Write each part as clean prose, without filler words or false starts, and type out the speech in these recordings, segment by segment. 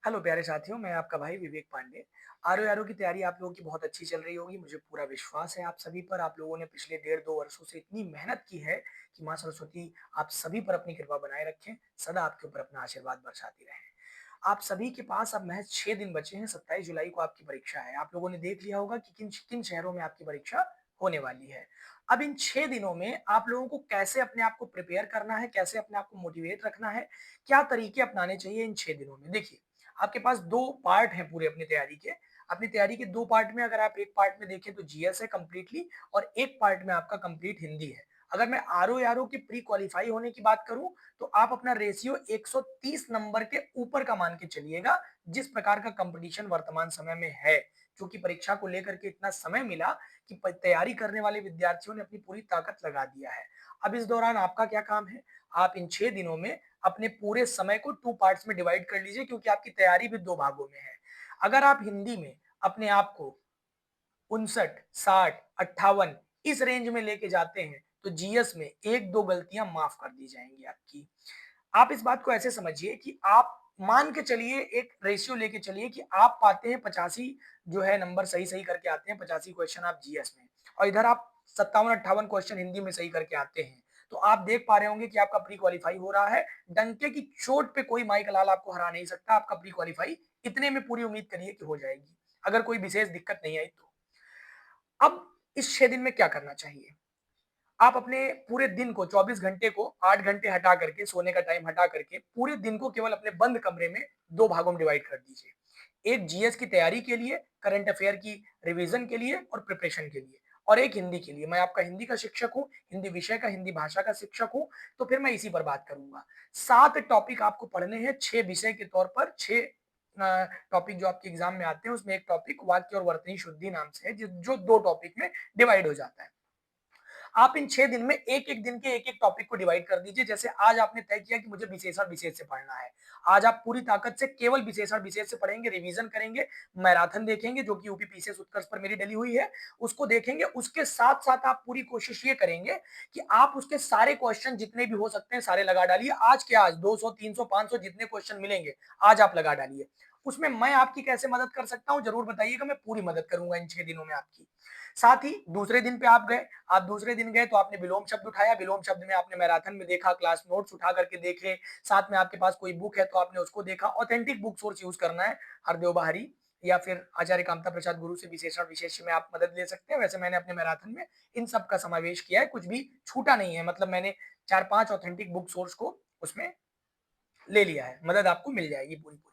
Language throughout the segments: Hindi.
हेलो प्यारे साथियों, मैं आपका भाई विवेक पांडे। आरओ-आरओ की तैयारी आप लोगों की बहुत अच्छी चल रही होगी, मुझे पूरा विश्वास है आप सभी पर। आप लोगों ने पिछले डेढ़ 2 वर्षों से इतनी मेहनत की है कि माँ सरस्वती आप सभी पर अपनी कृपा बनाए रखें, सदा आपके ऊपर अपना आशीर्वाद बरसाती रहें। आप सभी के पास अब महज़ 6 दिन बचे हैं, 27 जुलाई को आपकी परीक्षा है। आप लोगों ने देख लिया होगा कि किन किन शहरों में आपकी परीक्षा होने वाली है। अब इन 6 दिनों में आप लोगों को कैसे अपने आप को प्रिपेयर करना है, कैसे अपने आप को मोटिवेट रखना है, क्या तरीके अपनाने चाहिए इन 6 दिनों में। देखिए, आपके पास 2 पार्ट हैं पूरे अपनी तैयारी के। अपनी तैयारी के 2 पार्ट में अगर आप एक पार्ट में देखें तो जीएस है कंप्लीटली और एक पार्ट में आपका कंप्लीट हिंदी है। अगर मैं आरओ-आरओ की प्री क्वालीफाई होने की बात करूँ, तो आप अपना रेशियो 130 नंबर के ऊपर का मान के चलिएगा, जिस प्रकार का कॉम्पिटिशन वर्तमान समय में है। चूँकि परीक्षा को लेकर के इतना समय मिला कि प तैयारी करने वाले विद्यार्थियों ने अपनी पूरी ताकत लगा दिया है। अब इस दौरान आपका क्या काम है? आप इन 6 दिनों में अपने पूरे समय को 2 पार्ट्स में डिवाइड कर लीजिए क्योंकि आपकी तैयारी भी 2 भागों में है। अगर आप हिंदी में अपने आप को 59, 60, 58 इस रेंज में लेके जाते हैं, तो जीएस में 1-2 गलतियाँ माफ कर दी जाएँगी आपकी। आप इस बात को ऐसे समझिए कि आप मान के चलिए एक रेशियो लेके चलिए कि आप पाते हैं 85 जो है नंबर सही-सही करके आते हैं, 85 क्वेश्चन आप जीएस में और इधर आप 57-58 क्वेश्चन हिंदी में सही करके आते हैं। तो आप देख पा रहे होंगे कि आपका प्री क्वालीफाई हो रहा है। डंके की चोट पे कोई माई कलाल आपको हरा नहीं सकता। आपका प्री क्वालीफाई इतने में पूरी उम्मीद करिए कि हो जाएगी, अगर कोई विशेष दिक्कत नहीं आई तो। अब इस 6 दिन में क्या करना चाहिए? आप अपने पूरे दिन को 24 घंटे को 8 घंटे हटा करके सोने का टाइम हटा करके पूरे दिन को केवल अपने बंद कमरे में 2 भागों में डिवाइड कर दीजिए। एक जीएस की तैयारी के लिए, करंट अफेयर की रिवीजन के लिए और प्रिपरेशन के लिए और एक हिंदी के लिए। मैं आपका हिंदी का शिक्षक हूँ, हिंदी विषय का, हिंदी भाषा का शिक्षक हूँ, तो फिर मैं इसी पर बात करूँगा। 7 टॉपिक आपको पढ़ने हैं 6 विषय के तौर पर 6 टॉपिक जो आपके एग्ज़ाम में आते हैं उसमें एक टॉपिक वाक्य और वर्तनी शुद्धि नाम से है, जो 2 टॉपिक में डिवाइड हो जाता है। आप इन 6 दिन में एक-एक दिन के एक-एक टॉपिक को डिवाइड कर दीजिए। जैसे आज आपने तय किया कि मुझे विशेषण विशेष से पढ़ना है। आज आप पूरी ताकत से केवल विशेषण विशेष से पढ़ेंगे, रिवीजन करेंगे, मैराथन देखेंगे जो कि यूपी पीसीएस उत्कर्ष पर मेरी डली हुई है, उसको देखेंगे। उसके साथ-साथ आप पूरी कोशिश ये करेंगे कि आप उसके सारे क्वेश्चन जितने भी हो सकते हैं सारे लगा डालिए। आज के आज 200, 300, 500 जितने क्वेश्चन मिलेंगे, आज आप लगा डालिए। उसमें मैं आपकी कैसे मदद कर सकता हूँ ज़रूर बताइएगा, मैं पूरी मदद करूँगा इन 6 दिनों में आपकी। साथ ही दूसरे दिन पे आप दूसरे दिन गए तो आपने विलोम शब्द उठाया, विलोम शब्द में आपने मैराथन में देखा, क्लास नोट्स उठा करके देखे, साथ में आपके पास कोई बुक है तो आपने उसको देखा। ऑथेंटिक बुक सोर्स यूज़ करना है, हरदेव बहारी या फिर आचार्य कामता प्रसाद गुरु से विशेषण विशेष में आप मदद ले सकते हैं। वैसे मैंने अपने मैराथन में इन सब का समावेश किया है, कुछ भी छूटा नहीं है। मतलब मैंने 4-5 ऑथेंटिक बुक सोर्स को उसमें ले लिया है, मदद आपको मिल जाएगी पूरी-पूरी।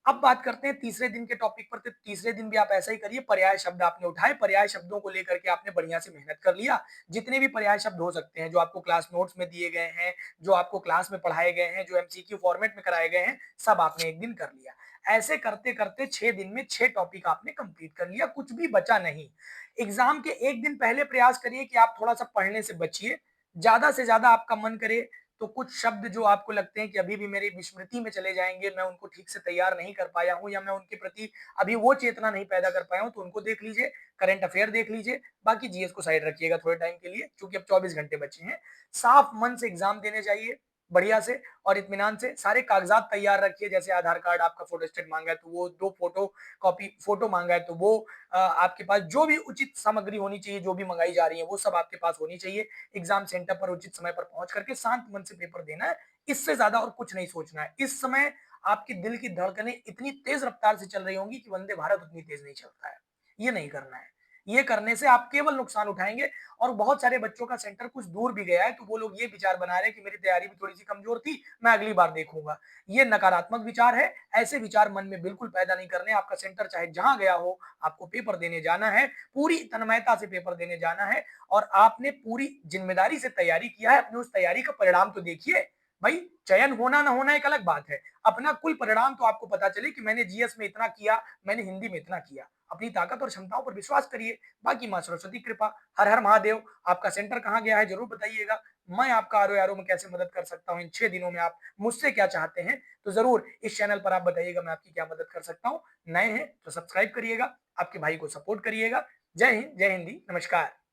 अब बात करते हैं तीसरे दिन के टॉपिक पर, तो तीसरे दिन भी आप ऐसा ही करिए। पर्याय शब्द आपने उठाए, पर्याय शब्दों को लेकर के आपने बढ़िया से मेहनत कर लिया। जितने भी पर्याय शब्द हो सकते हैं, जो आपको क्लास नोट्स में दिए गए हैं, जो आपको क्लास में पढ़ाए गए हैं, जो एमसीक्यू फॉर्मेट में कराए गए हैं, सब आपने एक दिन कर लिया। ऐसे करते-करते 6 दिन में 6 टॉपिक आपने कंप्लीट कर लिया, कुछ भी बचा नहीं। एग्ज़ाम के 1 दिन पहले प्रयास करिए कि आप थोड़ा-सा पढ़ने से बचिए। ज़्यादा से ज़्यादा आपका मन करे तो कुछ शब्द जो आपको लगते हैं कि अभी भी मेरी विस्मृति में चले जाएँगे, मैं उनको ठीक से तैयार नहीं कर पाया हूँ या मैं उनके प्रति अभी वो चेतना नहीं पैदा कर पाया हूँ, तो उनको देख लीजिए, करंट अफेयर देख लीजिए, बाकी जीएस को साइड रखिएगा थोड़े टाइम के लिए, क्योंकि अब 24 घंटे बचे हैं। साफ मन से एग्ज़ाम देने जाइए, बढ़िया से और इत्मीनान से। सारे कागज़ात तैयार रखिए, जैसे आधार कार्ड आपका फोटोस्टेट माँगा है, तो वो 2 फोटो माँगा है, तो वो आपके पास जो भी उचित सामग्री होनी चाहिए, जो भी मँगाई जा रही है, वो सब आपके पास होनी चाहिए। एग्जाम सेंटर पर उचित समय पर पहुंच करके शांत मन से पेपर देना है। इससे ज्यादा और कुछ नहीं सोचना है। इस समय आपके दिल की धड़कनें इतनी तेज रफ्तार से चल रही होंगी कि वंदे भारत उतनी तेज नहीं चलता है। ये नहीं करना है। ये करने से आप केवल नुकसान उठाएंगे। और बहुत सारे बच्चों का सेंटर कुछ दूर भी गया है, तो वो लोग ये विचार बना रहे हैं कि मेरी तैयारी भी थोड़ी सी कमजोर थी, मैं अगली बार देखूंगा। ये नकारात्मक विचार है। ऐसे विचार मन में बिल्कुल पैदा नहीं करने। आपका सेंटर चाहे जहां गया हो, आपको पेपर देने जाना है, पूरी तन्मयता से पेपर देने जाना है और आपने पूरी जिम्मेदारी से तैयारी किया है। अपनी उस तैयारी का परिणाम तो देखिए। भाई, चयन होना ना होना एक अलग बात है। अपना कुल परिणाम तो आपको पता चले कि मैंने जीएस में इतना किया, मैंने हिंदी में इतना किया। अपनी ताकत और क्षमताओं पर विश्वास करिए। बाकी मां सरस्वती कृपा। हर हर महादेव। आपका सेंटर कहाँ गया है जरूर बताइएगा। मैं आपका आरो में कैसे मदद कर सकता हूँ इन 6 दिनों में, आप मुझसे क्या चाहते हैं, तो जरूर इस चैनल पर आप बताइएगा मैं आपकी क्या मदद कर सकता हूँ। नए हैं तो सब्सक्राइब करिएगा, आपके भाई को सपोर्ट करिएगा। जय हिंद, जय हिंदी, नमस्कार।